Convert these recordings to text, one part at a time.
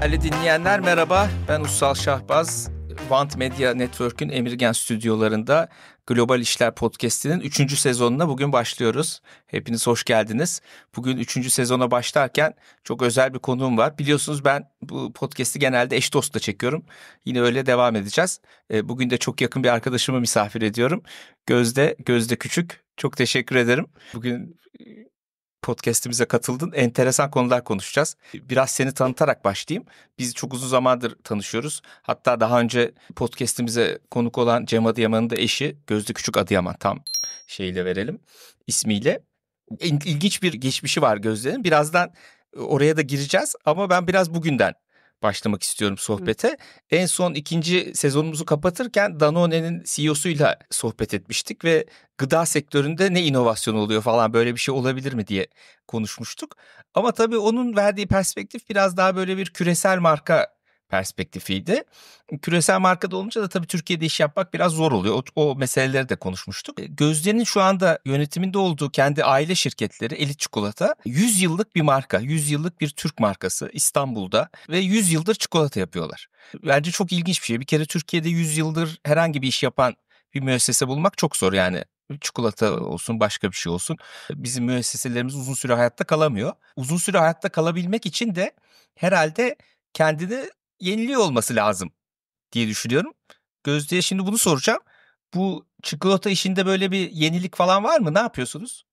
Değerli dinleyenler merhaba, ben Ussal Şahbaz. Want Media Network'ün Emirgen stüdyolarında Global İşler Podcast'inin 3. sezonuna bugün başlıyoruz. Hepiniz hoş geldiniz. Bugün 3. sezona başlarken çok özel bir konuğum var. Biliyorsunuz ben bu podcast'i genelde eş dostla çekiyorum. Yine öyle devam edeceğiz. Bugün de çok yakın bir arkadaşımı misafir ediyorum. Gözde Küçük. Çok teşekkür ederim. Bugün podcast'imize katıldın. Enteresan konular konuşacağız. Biraz seni tanıtarak başlayayım. Biz çok uzun zamandır tanışıyoruz. Hatta daha önce podcast'imize konuk olan Cem Adıyaman'ın da eşi Gözde Küçük Adıyaman, tam şeyle verelim ismiyle. İlginç bir geçmişi var Gözde'nin. Birazdan oraya da gireceğiz ama ben biraz bugünden başlamak istiyorum sohbete. En son 2. sezonumuzu kapatırken Danone'nin CEO'suyla sohbet etmiştik ve gıda sektöründe ne inovasyon oluyor falan, böyle bir şey olabilir mi diye konuşmuştuk. Ama tabii onun verdiği perspektif biraz daha böyle bir küresel marka perspektifiydi. Küresel markada olunca da tabii Türkiye'de iş yapmak biraz zor oluyor. O meseleleri de konuşmuştuk. Gözde'nin şu anda yönetiminde olduğu kendi aile şirketleri Elit Çikolata 100 yıllık bir marka. 100 yıllık bir Türk markası İstanbul'da ve 100 yıldır çikolata yapıyorlar. Bence çok ilginç bir şey. Bir kere Türkiye'de 100 yıldır herhangi bir iş yapan bir müessese bulmak çok zor yani. Çikolata olsun, başka bir şey olsun. Bizim müesseselerimiz uzun süre hayatta kalamıyor. Uzun süre hayatta kalabilmek için de herhalde kendini yeniliyor olması lazım diye düşünüyorum. Gözde'ye şimdi bunu soracağım. Bu çikolata işinde böyle bir yenilik falan var mı? Ne yapıyorsunuz?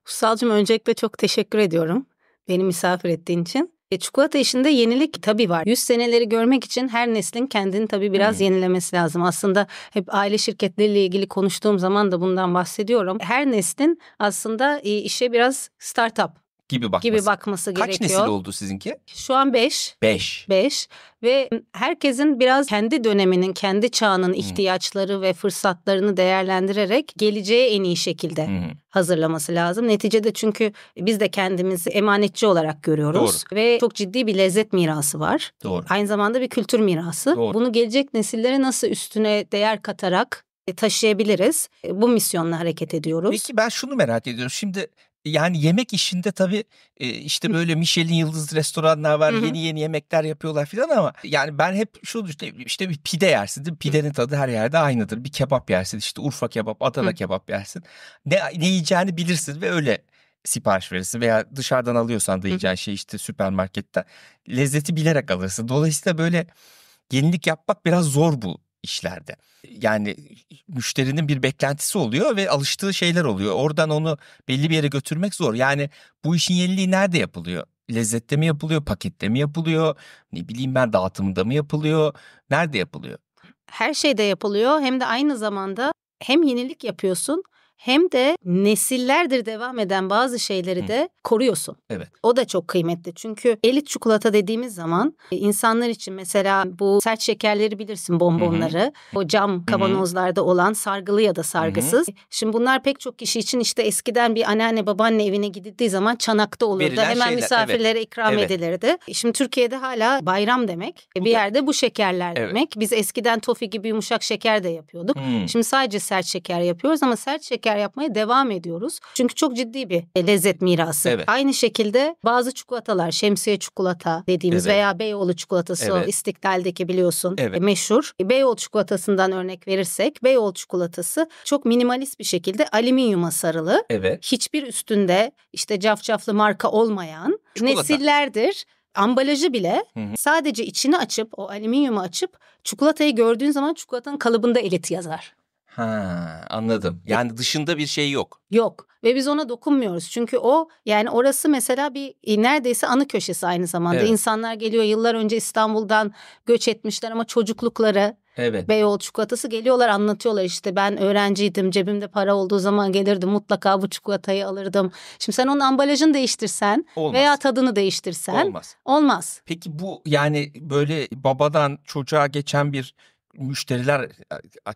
Ussalcığım, öncelikle çok teşekkür ediyorum beni misafir ettiğin için. Çikolata işinde yenilik tabii var. 100 seneleri görmek için her neslin kendini tabii biraz yenilemesi lazım. Aslında hep aile şirketleriyle ilgili konuştuğum zaman da bundan bahsediyorum. Her neslin aslında işe biraz startup gibi bakması gerekiyor. Kaç nesil oldu sizinki? Şu an 5. 5 ve herkesin biraz kendi döneminin, kendi çağının ihtiyaçları ve fırsatlarını değerlendirerek geleceğe en iyi şekilde hazırlaması lazım. Neticede çünkü biz de kendimizi emanetçi olarak görüyoruz. Doğru. Ve çok ciddi bir lezzet mirası var. Doğru. Aynı zamanda bir kültür mirası. Doğru. Bunu gelecek nesillere nasıl üstüne değer katarak taşıyabiliriz? Bu misyonla hareket ediyoruz. Peki ben şunu merak ediyorum. Şimdi yani yemek işinde tabii işte böyle Michelin yıldızlı restoranlar var. Yeni yemekler yapıyorlar falan ama yani ben hep şunu işte bir pide yersin değil mi? Pidenin tadı her yerde aynıdır. Bir kebap yersin, işte Urfa kebap, Adana kebap yersin. Ne yiyeceğini bilirsin ve öyle sipariş verirsin veya dışarıdan alıyorsan da yiyeceğin şey işte süpermarketten lezzeti bilerek alırsın. Dolayısıyla böyle yenilik yapmak biraz zor bu işlerde. Yani müşterinin bir beklentisi oluyor ve alıştığı şeyler oluyor. Oradan onu belli bir yere götürmek zor. Yani bu işin yeniliği nerede yapılıyor? Lezzette mi yapılıyor, pakette mi yapılıyor? Ne bileyim ben, dağıtımında mı yapılıyor? Nerede yapılıyor? Her şeyde yapılıyor. Hem de aynı zamanda hem yenilik yapıyorsun hem de nesillerdir devam eden bazı şeyleri de koruyorsun. Evet. O da çok kıymetli. Çünkü elit çikolata dediğimiz zaman insanlar için mesela bu sert şekerleri bilirsin, bonbonları. O cam kavanozlarda olan sargılı ya da sargısız. Şimdi bunlar pek çok kişi için işte eskiden bir anneanne babaanne evine gidildiği zaman çanakta olurdu. Verilen hemen şeyler, misafirlere ikram edilirdi. Şimdi Türkiye'de hala bayram demek. Bir yerde bu şekerler demek. Biz eskiden tofi gibi yumuşak şeker de yapıyorduk. Şimdi sadece sert şeker yapıyoruz ama sert şeker yapmaya devam ediyoruz. Çünkü çok ciddi bir lezzet mirası. Evet. Aynı şekilde bazı çikolatalar, şemsiye çikolata dediğimiz veya Beyoğlu çikolatası, o İstiklal'deki biliyorsun meşhur. Beyoğlu çikolatasından örnek verirsek, Beyoğlu çikolatası çok minimalist bir şekilde alüminyuma sarılı. Hiçbir üstünde işte cafcaflı marka olmayan çikolata. Nesillerdir. Ambalajı bile sadece içini açıp, o alüminyumu açıp çikolatayı gördüğün zaman çikolatanın kalıbında elit yazar. Anladım. Yani dışında bir şey yok. Yok ve biz ona dokunmuyoruz. Çünkü o, yani orası mesela bir neredeyse anı köşesi aynı zamanda. İnsanlar geliyor, yıllar önce İstanbul'dan göç etmişler ama çocuklukları Beyoğlu çikolatası, geliyorlar anlatıyorlar, işte ben öğrenciydim, cebimde para olduğu zaman gelirdim, mutlaka bu çikolatayı alırdım. Şimdi sen onun ambalajını değiştirsen veya tadını değiştirsen olmaz. Peki bu yani böyle babadan çocuğa geçen bir müşteriler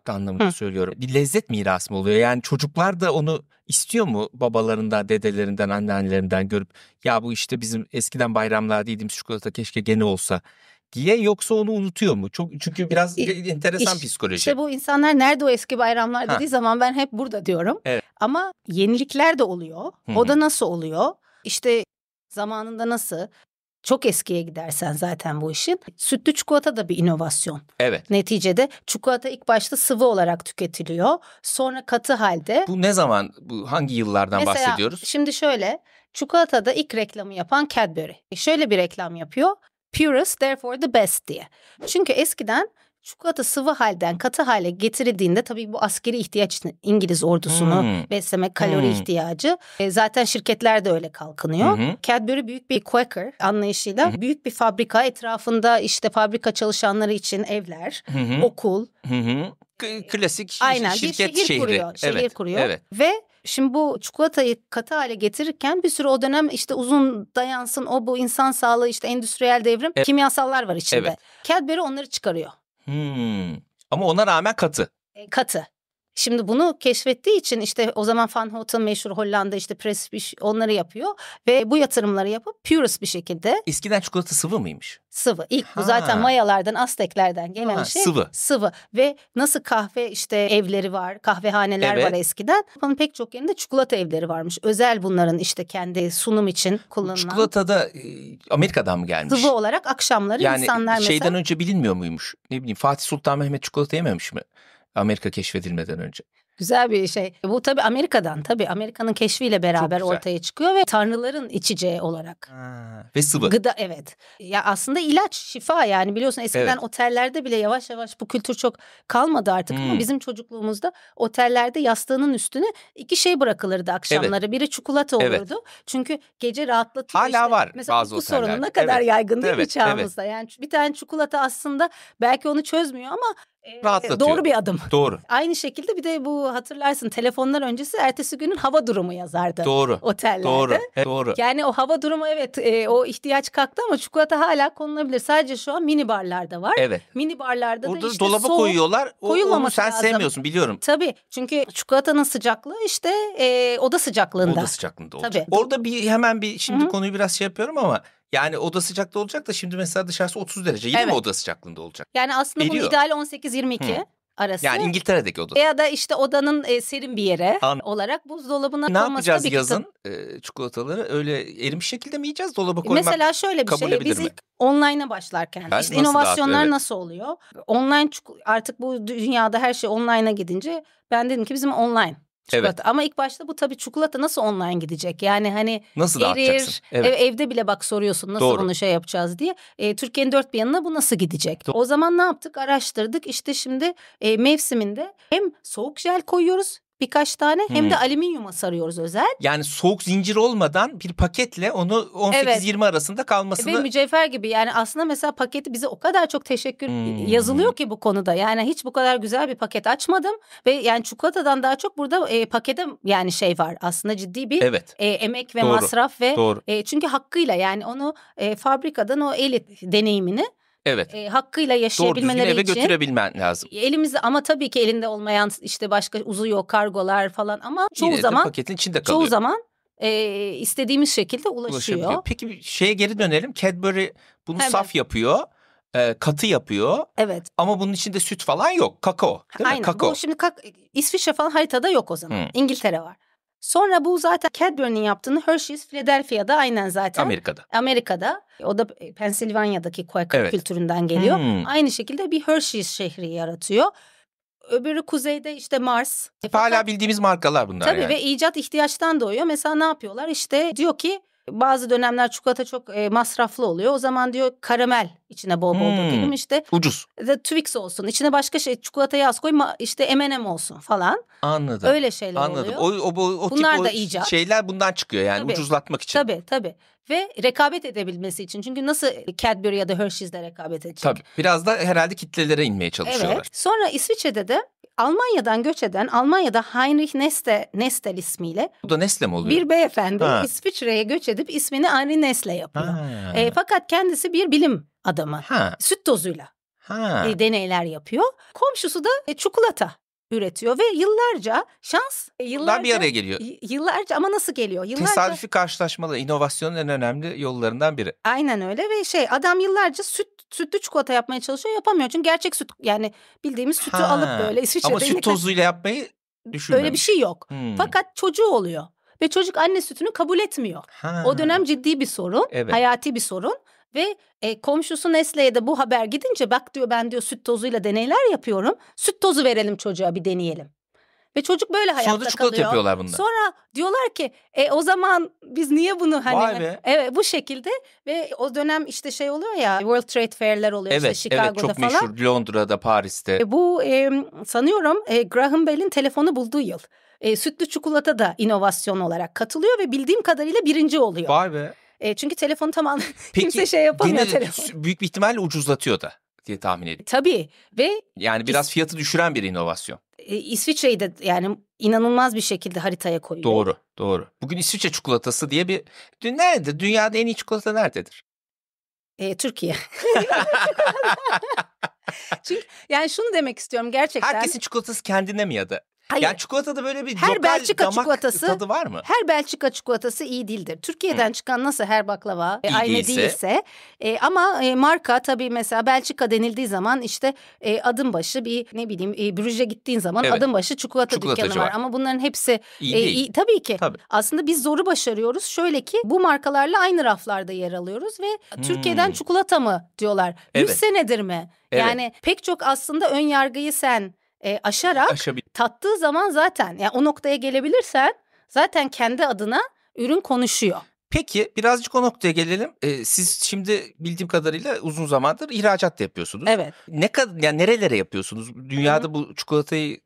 anlamında söylüyorum. Bir lezzet mirası mı oluyor? Yani çocuklar da onu istiyor mu babalarından, dedelerinden, anneannelerinden görüp ya bu işte bizim eskiden bayramlarda yediğimiz çikolata keşke gene olsa diye, yoksa onu unutuyor mu? Çünkü biraz enteresan psikoloji. İşte bu insanlar nerede o eski bayramlar dediği zaman ben hep burada diyorum. Ama yenilikler de oluyor. O da nasıl oluyor? İşte zamanında nasıl? çok eskiye gidersen zaten bu işin. Sütlü çikolata da bir inovasyon. Evet. Neticede çikolata ilk başta sıvı olarak tüketiliyor. Sonra katı halde. Bu ne zaman, bu hangi yıllardan mesela, bahsediyoruz? Şimdi şöyle, çikolatada ilk reklamı yapan Cadbury. Şöyle bir reklam yapıyor. Purest, therefore the best diye. Çünkü eskiden çikolata sıvı halden katı hale getirildiğinde tabii bu askeri ihtiyaç için İngiliz ordusunu beslemek, kalori ihtiyacı. Zaten şirketler de öyle kalkınıyor. Cadbury büyük bir Quaker anlayışıyla büyük bir fabrika, etrafında işte fabrika çalışanları için evler, okul. Klasik aynen, şirket bir şehir kuruyor. Evet. Ve şimdi bu çikolatayı katı hale getirirken bir sürü o dönem işte uzun dayansın, o bu insan sağlığı, işte endüstriyel devrim, kimyasallar var içinde. Evet. Cadbury onları çıkarıyor. Ama ona rağmen katı. Katı. Şimdi bunu keşfettiği için işte o zaman Van Houten meşhur Hollanda, işte Prestige onları yapıyor ve bu yatırımları yapıp purist bir şekilde. Eskiden çikolata sıvı mıymış? Sıvı. İlk bu zaten Mayalardan, Azteklerden gelen şey. Sıvı. Ve nasıl kahve işte evleri var, kahvehaneler var eskiden. Bunun pek çok yerinde çikolata evleri varmış. Özel bunların işte kendi sunum için kullanılan. Çikolata da Amerika'dan mı gelmiş? Sıvı olarak akşamları insanlar mesela. Şeyden önce bilinmiyor muymuş? Ne bileyim, Fatih Sultan Mehmet çikolata yememiş mi? Amerika keşfedilmeden önce. Güzel bir şey. Bu tabii Amerika'dan, Amerika'nın keşfiyle beraber ortaya çıkıyor ve tanrıların içeceği olarak. Ve sıvı. Gıda, evet. Ya aslında ilaç, şifa, yani biliyorsun eskiden otellerde bile yavaş yavaş bu kültür çok kalmadı artık ama bizim çocukluğumuzda otellerde yastığının üstüne 2 şey bırakılırdı akşamları. Biri çikolata olurdu. Çünkü gece rahatlatıyor. Hala var mesela bazı bu otellerde. sorunu ne kadar yaygın değil mi çağımızda? Yani bir tane çikolata aslında belki onu çözmüyor ama doğru bir adım. Doğru. Aynı şekilde bir de bu, hatırlarsın, telefonlar öncesi ertesi günün hava durumu yazardı. Doğru. Otellerde. Doğru. Yani o hava durumu, o ihtiyaç kalktı ama çikolata hala konulabilir. Sadece şu an mini barlarda var. Evet. Mini barlarda orada da işte dolaba koyuyorlar. Onu sen lazım. sevmiyorsun, biliyorum. Tabii. Çünkü çikolatanın sıcaklığı işte oda sıcaklığında. Oda sıcaklığında olacak. Tabii. Orada hemen şimdi konuyu biraz şey yapıyorum ama yani oda sıcaklığı olacak da şimdi mesela dışarısı 30 derece. Yine mi oda sıcaklığında olacak? Yani aslında bunun ideali 18-22. Arası. Yani İngiltere'deki oda. Ya da işte odanın serin bir yere olarak buzdolabına konması. Ne yapacağız yazın çikolataları? Öyle erimiş şekilde mi yiyeceğiz? Dolaba koymak mesela şöyle bir şey. Biz ilk online'a başlarken işte inovasyonlar nasıl oluyor? Online, artık bu dünyada her şey online'a gidince ben dedim ki bizim online çikolata. Ama ilk başta bu tabii çikolata nasıl online gidecek? Yani hani nasıl dağıtacaksın? Evde bile bak soruyorsun nasıl bunu şey yapacağız diye. Türkiye'nin dört bir yanına bu nasıl gidecek? O zaman ne yaptık? Araştırdık. İşte şimdi mevsiminde hem soğuk jel koyuyoruz birkaç tane, hem de alüminyuma sarıyoruz özel. Yani soğuk zincir olmadan bir paketle onu 18-20 arasında kalmasını. Ve mücevher gibi, yani aslında mesela paketi bize o kadar çok teşekkür yazılıyor ki bu konuda. Yani hiç bu kadar güzel bir paket açmadım ve yani çikolatadan daha çok burada pakete yani şey var aslında, ciddi bir emek ve masraf ve çünkü hakkıyla yani onu fabrikadan o el deneyimini hakkıyla yaşayabilmeleri için. Doğru düzgün eve götürebilmen lazım. Elimizde, ama tabii ki elinde olmayan işte başka uzuyor kargolar falan, ama çoğu zaman paketin içinde kalıyor. Çoğu zaman istediğimiz şekilde ulaşıyor. Peki şeye geri dönelim. Cadbury bunu saf yapıyor. Katı yapıyor. Evet. Ama bunun içinde süt falan yok. Kakao. Değil mi? Kakao. Bu şimdi İsviçre falan haritada yok o zaman. İngiltere var. Sonra bu zaten Cadbury'nin yaptığını Hershey's Philadelphia'da aynen zaten. Amerika'da. O da Pennsylvania'daki Quaker kültüründen geliyor. Aynı şekilde bir Hershey's şehri yaratıyor. Öbürü kuzeyde işte Mars. Hala bildiğimiz markalar bunlar. Tabii ve icat ihtiyaçtan doğuyor. Mesela ne yapıyorlar? İşte diyor ki bazı dönemler çikolata çok masraflı oluyor. O zaman diyor karamel içine bol bol dökelim, işte. Ucuz. Twix olsun. İçine başka şey, çikolatayı az koy, işte M&M olsun falan. Anladım. Öyle şeyler oluyor. Bunlar da icat. Şeyler bundan çıkıyor yani, ucuzlatmak için. Tabii. Ve rekabet edebilmesi için. Çünkü nasıl Cadbury ya da Hershey's'le rekabet edecek? Tabii. Biraz da herhalde kitlelere inmeye çalışıyorlar. Evet. Sonra İsviçre'de de Almanya'dan göç eden, Almanya'da Heinrich Nestle ismiyle. Bu da Nestle mi oluyor? Bir beyefendi İsviçre'ye göç edip ismini Henri Nestle yapıyor. Fakat kendisi bir bilim adamı. Süt tozuyla deneyler yapıyor. Komşusu da çikolata üretiyor ve yıllarca Bunlar bir araya geliyor. Yıllarca, ama nasıl geliyor? Tesadüfi karşılaşmalı, inovasyonun en önemli yollarından biri. Aynen öyle ve adam yıllarca sütlü çikolata yapmaya çalışıyor, yapamıyor. Çünkü gerçek süt, yani bildiğimiz sütü alıp böyle İsviçre'de. Ama süt tozuyla yapmayı düşünmemiş. Öyle bir şey yok. Fakat çocuğu oluyor. ve çocuk anne sütünü kabul etmiyor. O dönem ciddi bir sorun, hayati bir sorun. Ve komşusu Nestle'ye de bu haber gidince bak diyor ben diyor süt tozuyla deneyler yapıyorum. Süt tozu verelim çocuğa bir deneyelim. Ve çocuk böyle hayatta kalıyor. Sonra da çikolata yapıyorlar bunda. Sonra diyorlar ki o zaman biz niye bunu hani evet bu şekilde ve o dönem işte şey oluyor ya World Trade Fair'ler oluyor işte Chicago'da çok falan. Çok meşhur Londra'da, Paris'te. Bu sanıyorum Graham Bell'in telefonu bulduğu yıl. Sütlü çikolata da inovasyon olarak katılıyor ve bildiğim kadarıyla birinci oluyor. Vay be. Çünkü telefonu tamam kimse şey yapamıyor. Peki büyük bir ihtimalle ucuzlatıyor da diye tahmin ediyorum. Tabii ve yani biraz fiyatı düşüren bir inovasyon. İsviçre'yi de yani inanılmaz bir şekilde haritaya koyuyor. Doğru. Bugün İsviçre çikolatası diye bir... Nerededir? Dünyada en iyi çikolata nerededir? Türkiye. Çünkü yani şunu demek istiyorum gerçekten. Herkesin çikolatası kendine mi ya da? Hayır. Yani çikolatada böyle bir her Belçika damak çikolatası, tadı var mı? Her Belçika çikolatası iyi değildir. Türkiye'den çıkan nasıl her baklava aynı değilse ama marka tabii mesela Belçika denildiği zaman işte adım başı bir ne bileyim Brüj'e gittiğin zaman adım başı çikolata dükkanı var. Ama bunların hepsi iyi tabii ki. Tabii. Aslında biz zoru başarıyoruz. Şöyle ki bu markalarla aynı raflarda yer alıyoruz ve Türkiye'den çikolata mı diyorlar? 100 senedir mi? Yani pek çok aslında ön yargıyı sen aşarak tattığı zaman zaten yani o noktaya gelebilirsen zaten kendi adına ürün konuşuyor. Peki birazcık o noktaya gelelim. Siz şimdi bildiğim kadarıyla uzun zamandır ihracat da yapıyorsunuz. Evet. Yani nerelere yapıyorsunuz? Dünyada bu çikolatayı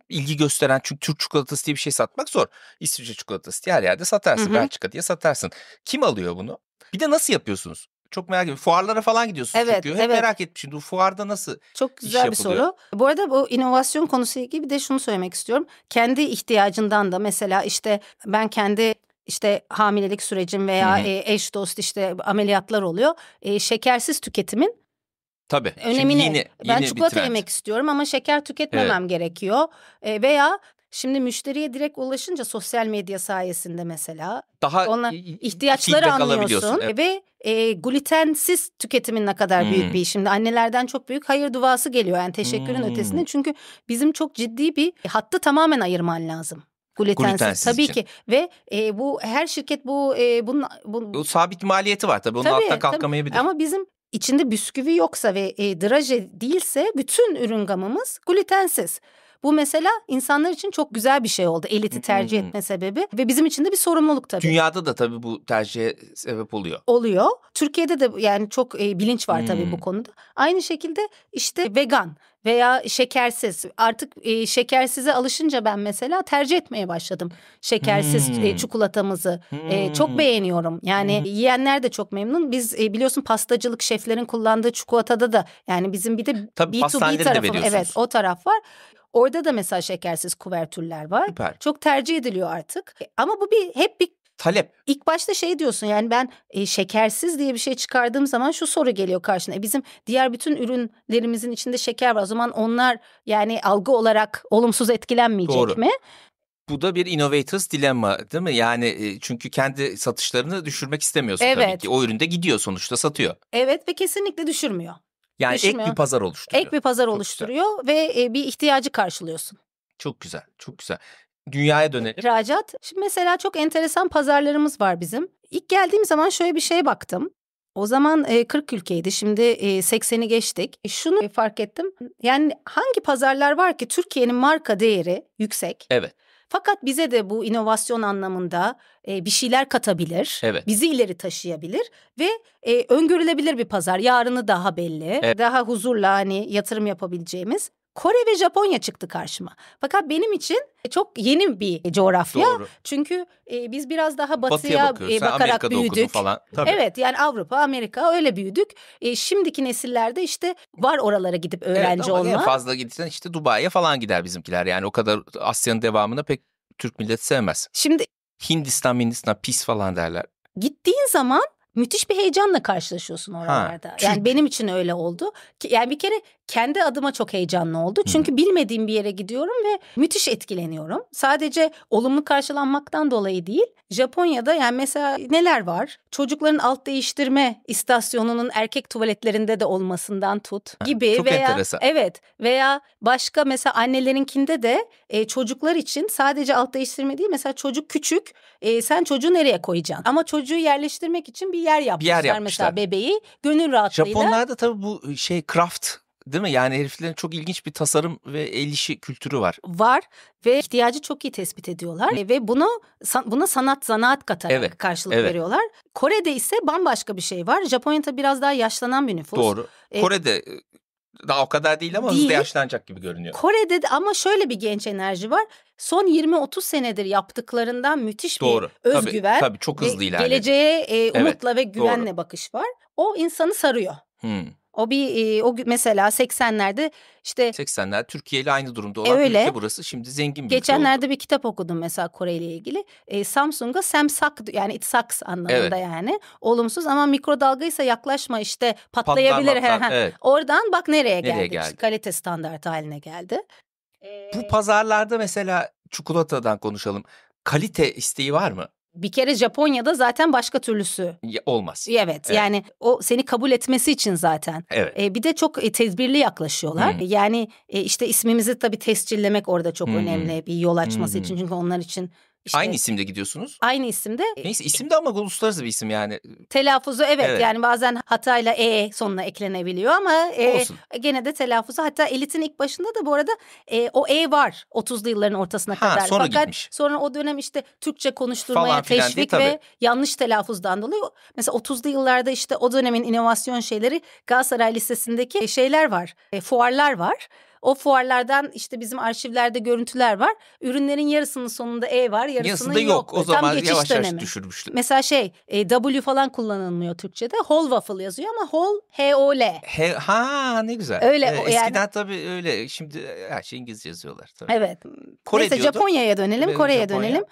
ilgi gösteren çünkü Türk çikolatası diye bir şey satmak zor. İsviçre çikolatası diye her yerde satarsın. Belçika diye satarsın. Kim alıyor bunu? Bir de nasıl yapıyorsunuz? Çok merak ediyorum. Fuarlara falan gidiyorsunuz çünkü. Hep merak etmişim. Bu fuarda nasıl Çok güzel bir soru. Bu arada bu inovasyon konusuyla ilgili bir de şunu söylemek istiyorum. Kendi ihtiyacından da mesela işte ben kendi işte hamilelik sürecim veya eş dost işte ameliyatlar oluyor. Şekersiz tüketimin önemini. Yeni ben çikolata yemek istiyorum ama şeker tüketmemem gerekiyor. Veya şimdi müşteriye direkt ulaşınca sosyal medya sayesinde mesela daha onlar ihtiyaçları anlıyorsun ve glutensiz tüketimin ne kadar büyük bir iş. Şimdi annelerden çok büyük hayır duası geliyor yani teşekkürün ötesinde. Çünkü bizim çok ciddi bir hattı tamamen ayırman lazım. Glutensiz tabii ki ve bu her şirket bunun sabit maliyeti var tabii onun altından kalkamayabilir. Ama bizim içinde bisküvi yoksa ve draje değilse bütün ürün gamımız glutensiz. Bu mesela insanlar için çok güzel bir şey oldu. Elit'i tercih etme sebebi ve bizim için de bir sorumluluk tabii. Dünyada da tabii bu tercihe sebep oluyor. Oluyor. Türkiye'de de yani çok bilinç var tabii bu konuda. Aynı şekilde işte vegan veya şekersiz. Artık şekersize alışınca ben mesela tercih etmeye başladım. Şekersiz çikolatamızı. Çok beğeniyorum. Yani yiyenler de çok memnun. Biz biliyorsun pastacılık şeflerin kullandığı çikolatada da yani bizim bir de tabii B2B tarafı. Evet o taraf var. Orada da mesela şekersiz kuvertürler var. Süper. Çok tercih ediliyor artık. Ama bu hep bir talep. İlk başta şey diyorsun yani ben şekersiz diye bir şey çıkardığım zaman şu soru geliyor karşına. Bizim diğer bütün ürünlerimizin içinde şeker var. O zaman onlar yani algı olarak olumsuz etkilenmeyecek mi? Bu da bir innovators dilemma değil mi? Yani çünkü kendi satışlarını düşürmek istemiyorsun tabii ki. O üründe gidiyor sonuçta satıyor. Evet ve kesinlikle düşürmüyor. Yani ek bir pazar oluşturuyor. Ek bir pazar oluşturuyor ve bir ihtiyacı karşılıyorsun. Çok güzel, çok güzel. Dünyaya dönelim. İhracat. Şimdi mesela çok enteresan pazarlarımız var bizim. İlk geldiğim zaman şöyle bir şeye baktım. O zaman 40 ülkeydi. Şimdi 80'i geçtik. Şunu fark ettim. Yani hangi pazarlar var ki Türkiye'nin marka değeri yüksek? Evet. Fakat bize de bu inovasyon anlamında bir şeyler katabilir. Evet. Bizi ileri taşıyabilir ve öngörülebilir bir pazar. Yarını daha belli. Daha huzurla hani yatırım yapabileceğimiz. Kore ve Japonya çıktı karşıma. Fakat benim için çok yeni bir coğrafya. Doğru. Çünkü biz biraz daha batıya bakarak büyüdük. Falan. Tabii. Evet yani Avrupa, Amerika öyle büyüdük. Şimdiki nesillerde işte var oralara gidip öğrenci olma. En fazla gitsen işte Dubai'ye falan gider bizimkiler. Yani o kadar Asya'nın devamını pek Türk milleti sevmez. Şimdi Hindistan pis falan derler. Gittiğin zaman müthiş bir heyecanla karşılaşıyorsun oralarda. Yani benim için öyle oldu. Yani bir kere kendi adıma çok heyecanlı oldu. Çünkü bilmediğim bir yere gidiyorum ve müthiş etkileniyorum. Sadece olumlu karşılanmaktan dolayı değil. Japonya'da yani mesela neler var? Çocukların alt değiştirme istasyonunun erkek tuvaletlerinde de olmasından tut gibi çok veya enteresan. Evet, veya başka mesela annelerinkinde de çocuklar için sadece alt değiştirme değil, mesela çocuk küçük, sen çocuğu nereye koyacaksın? Ama çocuğu yerleştirmek için bir yer yapmışlar mesela, bebeği gönül rahatlığıyla. Japonlarda tabii bu craft, değil mi? Yani heriflerin çok ilginç bir tasarım ve el işi kültürü var. Var ve ihtiyacı çok iyi tespit ediyorlar ve buna sanat, zanaat katarak karşılık veriyorlar. Kore'de ise bambaşka bir şey var. Japonya'da biraz daha yaşlanan bir nüfus. Doğru. Kore'de daha o kadar değil ama hızlı yaşlanacak gibi görünüyor. Kore'de de ama şöyle bir genç enerji var. Son 20-30 senedir yaptıklarından müthiş bir özgüven. Tabii çok hızlı ilerledi. Geleceğe umutla ve güvenle bakış var. O insanı sarıyor. O mesela 80'lerde işte 80'ler Türkiye ile aynı durumda olan bir ülke burası. Şimdi zengin bir Geçenlerde bir kitap okudum mesela Kore ile ilgili. Samsung'a Samsak, yani it sucks anlamında yani. Olumsuz, ama mikrodalgaysa yaklaşma işte patlayabilir. Oradan bak nereye geldi. İşte kalite standartı haline geldi. Bu pazarlarda mesela çikolatadan konuşalım. Kalite isteği var mı? Bir kere Japonya'da zaten başka türlüsü olmaz. Evet, yani o seni kabul etmesi için zaten. Bir de çok tedbirli yaklaşıyorlar. Yani işte ismimizi tabii tescillemek orada çok önemli bir yol açması için. Çünkü onlar için İşte, aynı isimde gidiyorsunuz. Aynı isimde. Neyse, isim de ama uluslararası bir isim yani. Telaffuzu yani bazen hatayla sonuna eklenebiliyor ama gene de telaffuzu, hatta Elite'in ilk başında da bu arada o var 30'lu yılların ortasına kadar. Sonra Fakat gitmiş. Sonra o dönem işte Türkçe konuşturmaya teşvik ve yanlış telaffuzdan dolayı mesela 30'lu yıllarda işte o dönemin inovasyon şeyleri, Galatasaray Lisesi'ndeki şeyler var, fuarlar var. O fuarlardan işte bizim arşivlerde görüntüler var. Ürünlerin yarısının sonunda var, yarısında yok. O zaman yavaş yavaş düşürmüştür. Mesela W falan kullanılmıyor Türkçe'de. Whole waffle yazıyor ama whole H-O-L. Ne güzel. Öyle eskiden tabii öyle. Şimdi her şey İngilizce yazıyorlar tabii. Evet. Neyse, Japonya'ya dönelim, Kore'ye dönelim.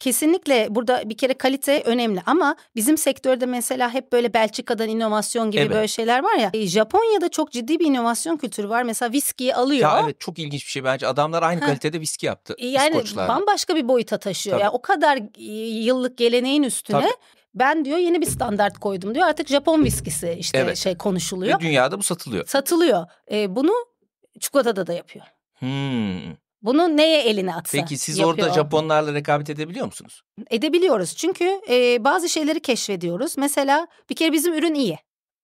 Kesinlikle burada bir kere kalite önemli ama bizim sektörde mesela hep böyle Belçika'dan inovasyon gibi böyle şeyler var ya. Japonya'da çok ciddi bir inovasyon kültürü var. Mesela viskiyi alıyor. Ya evet, çok ilginç bir şey bence. Adamlar aynı kalitede viski yaptı. Yani bambaşka bir boyuta taşıyor. Yani o kadar yıllık geleneğin üstüne ben diyor yeni bir standart koydum diyor. Artık Japon viskisi işte konuşuluyor. Ve dünyada bu satılıyor. Satılıyor. Bunu çikolatada da yapıyor. Bunu neye eline atsa Peki siz yapıyor. Orada Japonlarla rekabet edebiliyor musunuz? Edebiliyoruz çünkü bazı şeyleri keşfediyoruz. Mesela bir kere bizim ürün iyi.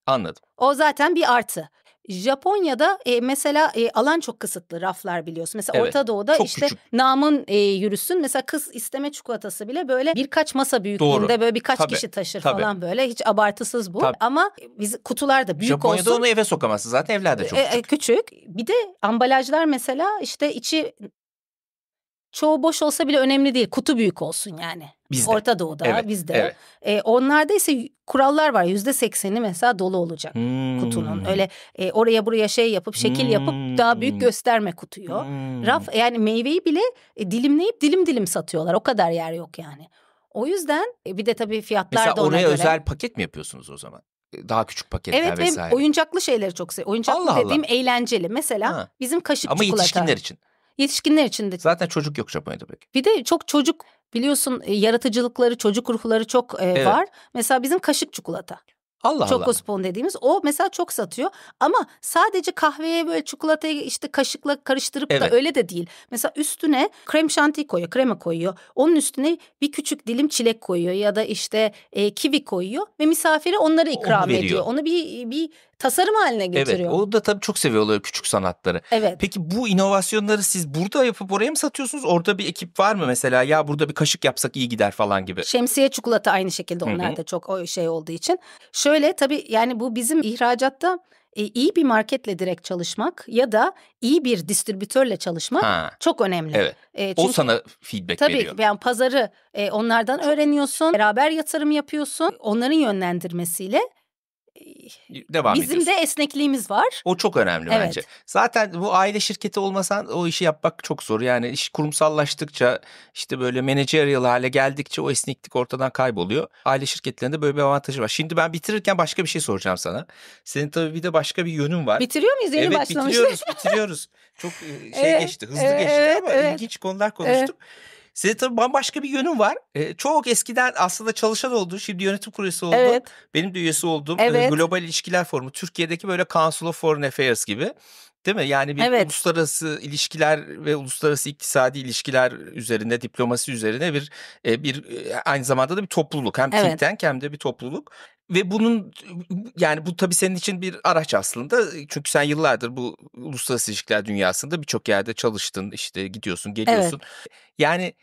Anladım. O zaten bir artı. Japonya'da mesela alan çok kısıtlı, raflar biliyorsun. Mesela Orta Doğu'da işte küçük. Namın yürüsün. Mesela kız isteme çikolatası bile böyle birkaç masa büyüklüğünde, böyle birkaç kişi taşır falan böyle. Hiç abartısız bu. Ama biz kutular da büyük Japonya'da olsun. Japonya'da onu eve sokamazsın zaten, evler de çok küçük. Küçük. Bir de ambalajlar mesela işte içi çoğu boş olsa bile önemli değil. Kutu büyük olsun yani. Bizde. Orta Doğu'da bizde. Onlarda ise kurallar var. %80'i mesela dolu olacak kutunun. Öyle oraya buraya yapıp şekil yapıp daha büyük gösterme kutuyu. Raf yani meyveyi bile dilimleyip dilim dilim satıyorlar. O kadar yer yok yani. O yüzden bir de tabii fiyatlar mesela da ona göre. Mesela oraya özel paket mi yapıyorsunuz o zaman? Daha küçük paketler vesaire. Evet, oyuncaklı şeyleri çok seviyorum. Oyuncaklı dediğim eğlenceli. Mesela bizim kaşık ama çikolata. Ama yetişkinler için. Yetişkinler için de. Zaten çocuk yok Japonya'da pek. Bir de çok çocuk biliyorsun, yaratıcılıkları, çocuk ruhları çok var. Mesela bizim kaşık çikolata. Chocospon dediğimiz o mesela çok satıyor. Ama sadece kahveye böyle çikolatayı işte kaşıkla karıştırıp da öyle de değil. Mesela üstüne krem şanti koyuyor, krema koyuyor. Onun üstüne bir küçük dilim çilek koyuyor ya da işte kivi koyuyor ve misafire onları ikram ediyor. Onu bir tasarım haline getiriyor. Evet, o da tabii çok seviyorlar küçük sanatları. Evet. Peki bu inovasyonları siz burada yapıp oraya mı satıyorsunuz? Orada bir ekip var mı mesela? Ya burada bir kaşık yapsak iyi gider falan gibi. Şemsiye çikolata aynı şekilde, onlar da çok o şey olduğu için. Şöyle tabii yani bu bizim ihracatta iyi bir marketle direkt çalışmak ya da iyi bir distribütörle çalışmak çok önemli. Evet. Çünkü, o sana feedback veriyor. Tabii yani pazarı onlardan öğreniyorsun. Beraber yatırım yapıyorsun. Onların yönlendirmesiyle devam bizim ediyorsun. de esnekliğimiz var. O çok önemli evet. bence. Zaten bu aile şirketi olmasan o işi yapmak çok zor. Yani iş kurumsallaştıkça, işte böyle managerial hale geldikçe o esneklik ortadan kayboluyor. Aile şirketlerinde böyle bir avantajı var. Şimdi ben bitirirken başka bir şey soracağım sana. Senin tabii bir de başka bir yönün var. Bitiriyor muyuz? Yeni evet, başlamıştık. bitiriyoruz. Çok evet, geçti, hızlı geçti ama ilginç konular konuştuk. Evet. Senin tabii bambaşka bir yönün var. Çok eskiden aslında çalışan oldu. Şimdi yönetim kurulu üyesi oldu. Evet. Benim de üyesi olduğum evet. Global İlişkiler Forumu. Türkiye'deki böyle Council of Foreign Affairs gibi. Değil mi? Yani bir uluslararası ilişkiler ve uluslararası iktisadi ilişkiler üzerine, diplomasi üzerine bir aynı zamanda da bir topluluk. Hem think tank hem de bir topluluk. Ve bunun, yani bu tabii senin için bir araç aslında. Çünkü sen yıllardır bu uluslararası ilişkiler dünyasında birçok yerde çalıştın. İşte gidiyorsun, geliyorsun. Evet. Yani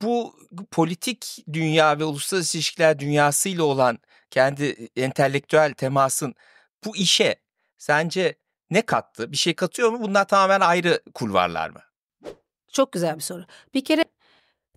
bu politik dünya ve uluslararası ilişkiler dünyasıyla olan kendi entelektüel temasın bu işe sence ne kattı? Bir şey katıyor mu? Bunlar tamamen ayrı kulvarlar mı? Çok güzel bir soru. Bir kere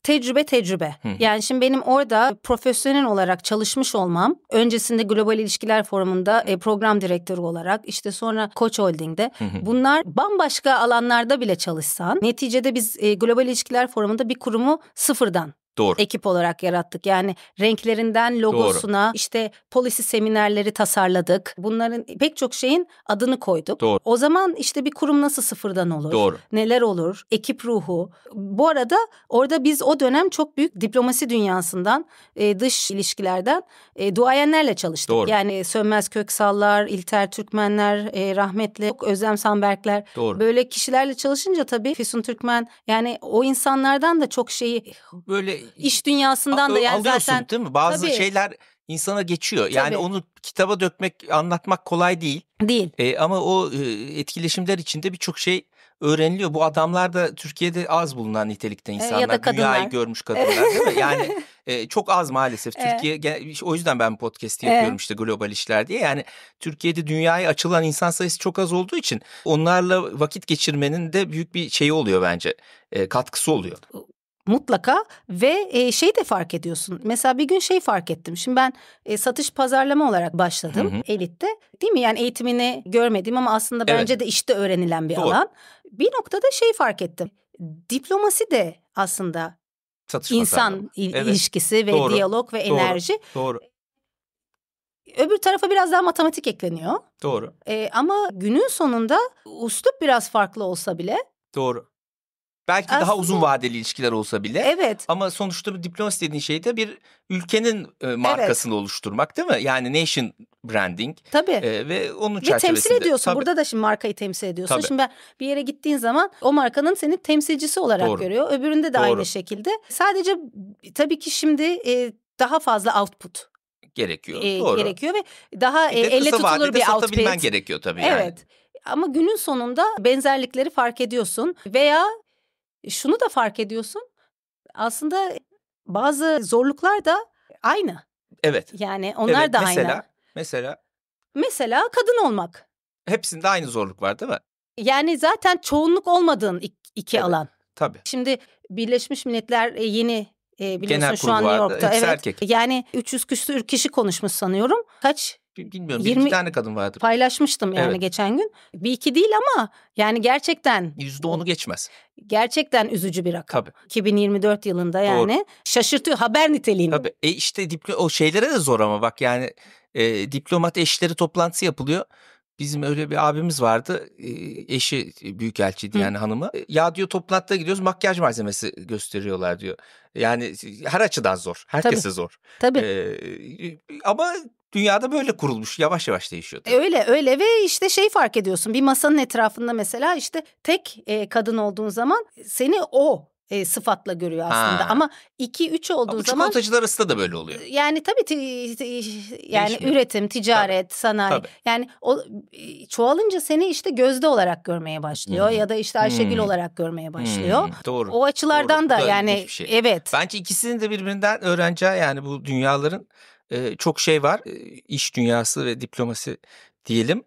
tecrübe. Yani şimdi benim orada profesyonel olarak çalışmış olmam, öncesinde Global İlişkiler Forumu'nda program direktörü olarak, işte sonra Koç Holding'de, bunlar bambaşka alanlarda bile çalışsan, neticede biz Global İlişkiler Forumu'nda bir kurumu sıfırdan ekip olarak yarattık. Yani renklerinden logosuna, işte policy seminerleri tasarladık. Bunların pek çok şeyin adını koyduk. O zaman işte bir kurum nasıl sıfırdan olur? Neler olur? Ekip ruhu. Bu arada orada biz o dönem çok büyük diplomasi dünyasından, dış ilişkilerden duayenlerle çalıştık. Yani Sönmez Köksallar, İlter Türkmenler, rahmetli Özlem Sanberkler. Böyle kişilerle çalışınca tabii Füsun Türkmen, yani o insanlardan da çok şeyi böyle İş dünyasından da yani alıyorsun, zaten değil mi? Bazı şeyler insana geçiyor. Yani onu kitaba dökmek, anlatmak kolay değil. Ama o etkileşimler içinde birçok şey öğreniliyor. Bu adamlar da Türkiye'de az bulunan nitelikte insanlar. Ya da kadınlar. Dünyayı görmüş kadınlar, değil mi? Yani çok az maalesef. Türkiye, o yüzden ben podcast'i yapıyorum işte, Global İşler diye. Yani Türkiye'de dünyaya açılan insan sayısı çok az olduğu için onlarla vakit geçirmenin de büyük bir şeyi oluyor bence. Katkısı oluyor. Mutlaka ve şey de fark ediyorsun. Mesela bir gün fark ettim. Şimdi ben satış pazarlama olarak başladım Elit'te. Değil mi? Yani eğitimini görmedim ama aslında bence de işte öğrenilen bir alan. Bir noktada fark ettim. Diplomasi de aslında satış insan ilişkisi ve diyalog ve enerji. Doğru. Öbür tarafa biraz daha matematik ekleniyor. Doğru. Ama günün sonunda üslup biraz farklı olsa bile. Doğru. Belki aslında daha uzun vadeli ilişkiler olsa bile. Evet. Ama sonuçta bu diplomasi dediğin şey de bir ülkenin markasını oluşturmak, değil mi? Yani nation branding. Tabii. Ve onun çerçevesinde. Ve temsil ediyorsun. Burada da şimdi markayı temsil ediyorsun. Tabii. Şimdi ben bir yere gittiğin zaman o markanın senin temsilcisi olarak görüyor. Öbüründe de aynı şekilde. Sadece tabii ki şimdi daha fazla output gerekiyor. Gerekiyor ve daha elle tutulur bir output. Satabilmen gerekiyor tabii. Evet. Yani. Ama günün sonunda benzerlikleri fark ediyorsun veya şunu da fark ediyorsun. Aslında bazı zorluklar da aynı. Evet. Yani onlar da aynı. Mesela kadın olmak. Hepsinde aynı zorluk var, değil mi? Yani zaten çoğunluk olmadığın iki alan. Tabii. Şimdi Birleşmiş Milletler yeni biliyorsun genel şu an New York'ta. Evet. Erkek. Yani 300 küsur kişi konuşmuş sanıyorum. Kaç? Bilmiyorum. 20 tane kadın vardır. Paylaşmıştım yani geçen gün. Bir iki değil ama yani gerçekten. %10'u geçmez. Gerçekten üzücü bir rakam. Tabii. 2024 yılında yani. Doğru. Şaşırtıyor, haber niteliğinde. Tabii. İşte o şeylere de zor ama bak yani diplomat eşleri toplantısı yapılıyor. Bizim öyle bir abimiz vardı. Eşi büyükelçiydi yani hanımı. Ya diyor, toplantıda gidiyoruz, makyaj malzemesi gösteriyorlar diyor. Yani her açıdan zor. Herkese Tabii. zor. Tabii. Ama dünyada böyle kurulmuş. Yavaş yavaş değişiyor. Tabii. Öyle ve işte fark ediyorsun. Bir masanın etrafında mesela işte tek kadın olduğun zaman seni o sıfatla görüyor aslında. Ama 2-3 olduğu zaman. Çikolatacılar arasında da böyle oluyor. Yani tabii yani değişmiyor. Üretim, ticaret, sanayi. Tabii. Yani çoğalınca seni işte Gözde olarak görmeye başlıyor ya da işte Ayşegül olarak görmeye başlıyor. Doğru. O açılardan da yani evet. Bence ikisinin de birbirinden öğreneceği, yani bu dünyaların çok şey var. İş dünyası ve diplomasi diyelim.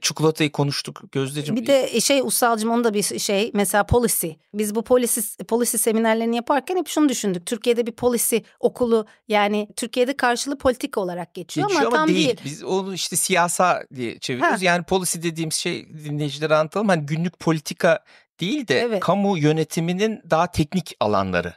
Çikolatayı konuştuk Gözdeciğim. Bir de Ussalcığım, onu da bir mesela policy. Biz bu policy seminerlerini yaparken hep şunu düşündük. Türkiye'de bir policy okulu, yani Türkiye'de karşılığı politika olarak geçiyor ama tam değil. Biz onu işte siyasa diye çeviriyoruz. Yani policy dediğimiz şey, dinleyicilere anlatalım. Hani günlük politika değil de kamu yönetiminin daha teknik alanları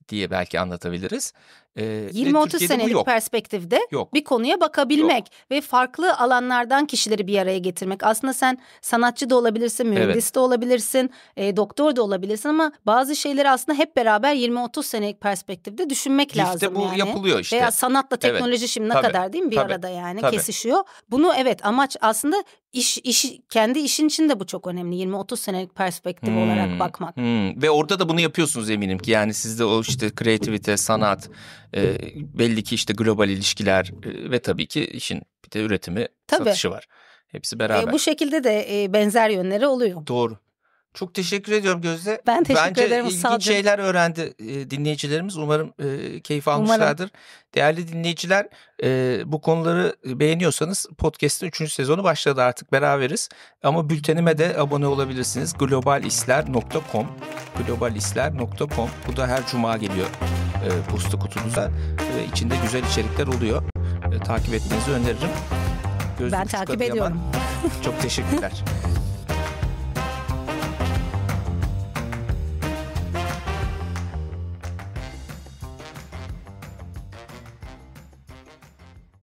diye belki anlatabiliriz. 20-30 senelik perspektifte bir konuya bakabilmek ve farklı alanlardan kişileri bir araya getirmek. Aslında sen sanatçı da olabilirsin, mühendis de olabilirsin, doktor da olabilirsin ama bazı şeyleri aslında hep beraber 20-30 senelik perspektifte düşünmek lazım. İşte bu yapılıyor işte. Veya sanatla teknoloji şimdi ne kadar değil mi bir arada yani kesişiyor. Bunu amaç aslında kendi işin için de bu çok önemli. 20-30 senelik perspektif olarak bakmak. Ve orada da bunu yapıyorsunuz eminim ki. Yani sizde o işte kreativite, sanat, belli ki işte global ilişkiler ve tabii ki işin bir de üretimi, satışı var. Hepsi beraber. Bu şekilde de benzer yönleri oluyor. Doğru. Çok teşekkür ediyorum Gözde. Ben teşekkür ederim. Bence ilginç şeyler öğrendi dinleyicilerimiz. Umarım keyif almışlardır. Değerli dinleyiciler, bu konuları beğeniyorsanız podcast'ın 3. sezonu başladı, artık beraberiz. Ama bültenime de abone olabilirsiniz. globalisler.com globalisler.com. Bu da her cuma geliyor posta kutunuza. İçinde güzel içerikler oluyor. Takip etmenizi öneririm. Ben takip ediyorum. Çok teşekkürler.